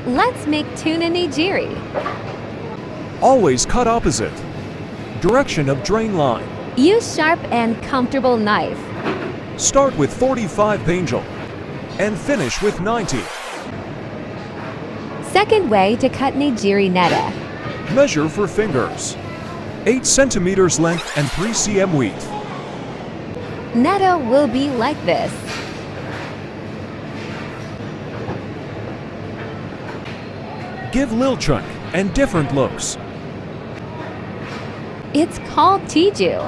Let's make tuna nigiri. Always cut opposite direction of drain line. Use sharp and comfortable knife. Start with 45 angel and finish with 90. Second way to cut nigiri neta. Measure for fingers. 8 centimeters length and 3 cm width. Neta will be like this. Give lil chunk and different looks. It's called tiju.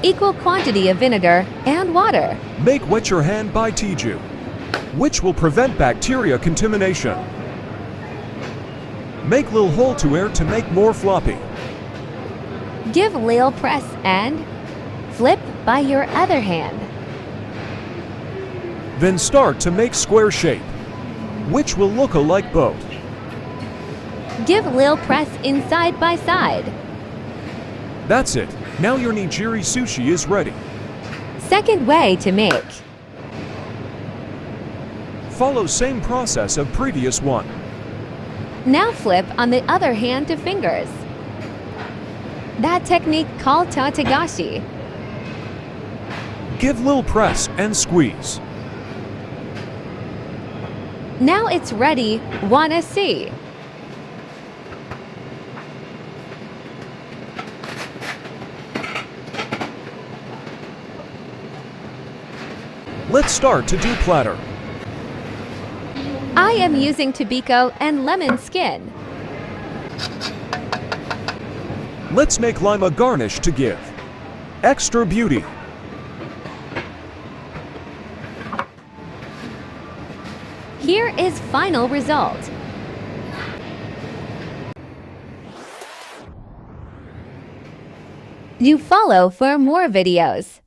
Equal quantity of vinegar and water. Make wet your hand by tiju, which will prevent bacteria contamination. Make lil hole to air to make more floppy. Give lil press and flip by your other hand. Then start to make square shape, which will look like boat. Give lil press inside by side. That's it. Now your nigiri sushi is ready. Second way to make. Follow same process of previous one. Now flip on the other hand to fingers. That technique called tatagashi. Give lil press and squeeze. Now it's ready. Wanna see? Let's start to do platter. I am using tobiko and lemon skin. Let's make lima garnish to give extra beauty. Here is final result. You follow for more videos.